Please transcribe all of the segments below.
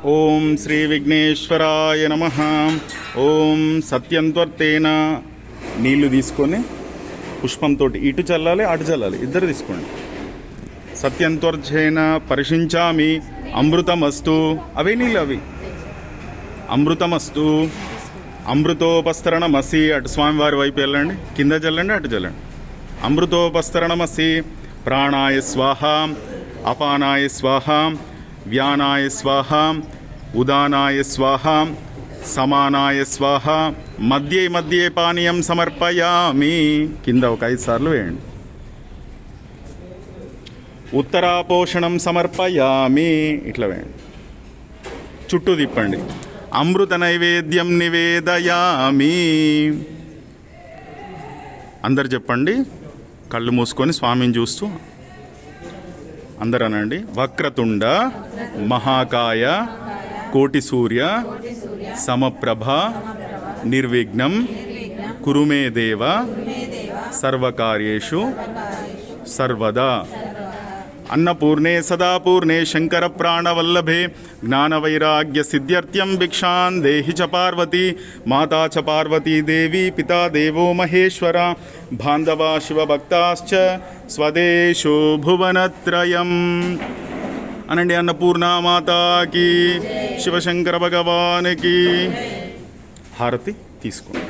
ఓం శ్రీ విఘ్నేశ్వరాయ నమః. ఓం సత్యంత్వర్తేన. నీళ్లు తీసుకొని పుష్పంతో ఇటు చల్లాలి అటు చల్లాలి, ఇద్దరు తీసుకోండి. సత్యంత్వర్జేన పరిశించామి అమృతమస్తు. అవే నీళ్ళు అవి. అమృతమస్తు. అమృతోపస్తరణమసి. అటు స్వామివారి వైపు వెళ్ళండి, కింద చల్లండి అటు చల్లండి. అమృతోపస్తరణమసి. ప్రాణాయ స్వాహ, అపానాయ స్వాహ, వ్యానాయ స్వాహ, ఉదానాయ స్వాహ, సమానాయ స్వాహ. మధ్యే మధ్యే పానీయం సమర్పయామి. కింద ఒక 5 సార్లు వేయండి. ఉత్తరాపోషణం సమర్పయామి. ఇట్లా వేయండి, చుట్టూ తిప్పండి. అమృత నైవేద్యం నివేదయామి. అందరు చెప్పండి, కళ్ళు మూసుకొని స్వామిని చూస్తూ అందరూ అనండి. వక్రతుండ మహాకాయ కోటి సూర్య సమప్రభ నిర్విఘ్నం కురుమే దేవ సర్వకార్యేషు సర్వదా. అన్నపూర్ణే సదాపూర్ణే శంకర ప్రాణవల్లభే జ్ఞానవైరాగ్య సిద్ధ్యర్థ్యం భిక్షాన్ దేహి చ పార్వతీ. మాతా చ పార్వతీ దేవి, పితా దేవో మహేశ్వర, బాంధవా శివభక్తాశ్చ స్వదేశో భువనత్రయం. అనండి. అన్నపూర్ణ మాతాకి, శివశంకర భగవానికి హారతి తీసుకోండి.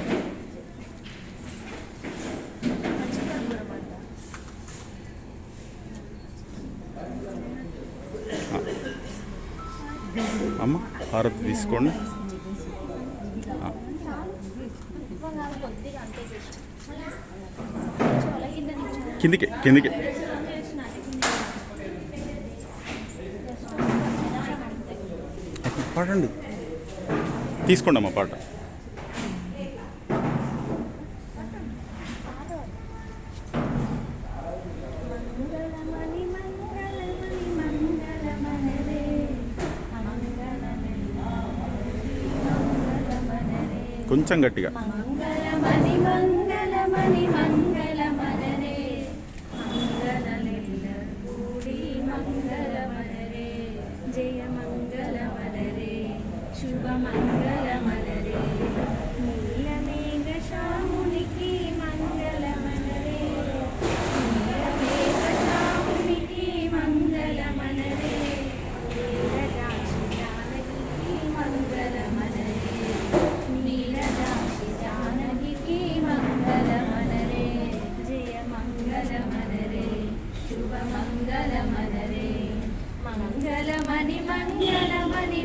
అమ్మ హారతి తీసుకోండి. కిందికి కిందికి. పాడండి, తీసుకోండి అమ్మ పాట. కొంచెం గట్టిగా. మంగళమణి మంగళమణి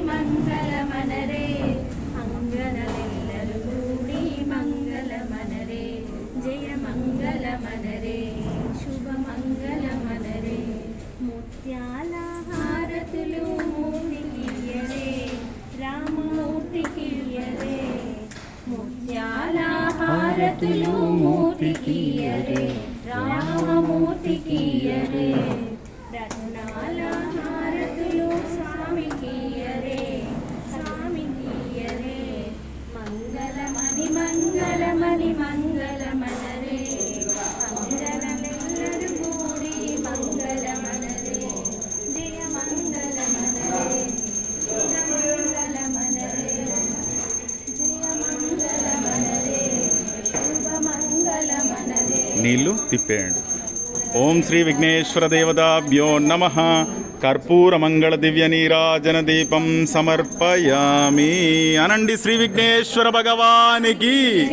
మంగళమనరే, మంగళమెల్లరు కూడి మంగళమనరే. జయ మంగళమనరే, శుభ మంగళమనరే. ముత్యాల హారతులు మూర్తికియ్యరే, రామమూర్తికియ్యరే. ముత్యాల హారతులు మూర్తికియ్యరే, రామమూర్తికియ్యరే. రత్నాల హారతులు స్వామికియ్యరే, స్వామికియ్యరే. మంగళమణి మంగళమణి మంగళమనరే, మంగళమెల్లరు కూడి మంగళమనరే. జయ మంగళమనరే, జయ మంగళమనరే, జయ మంగళమనరే, శుభ మంగళమనరే. నీళ్లు తిప్పేయండి. ఓం శ్రీ విఘ్నేశ్వర దేవతాభ్యో నమః. కర్పూర మంగళ దివ్య నీరాజన దీపం సమర్పయామి. అనండి శ్రీ విఘ్నేశ్వర భగవానికి.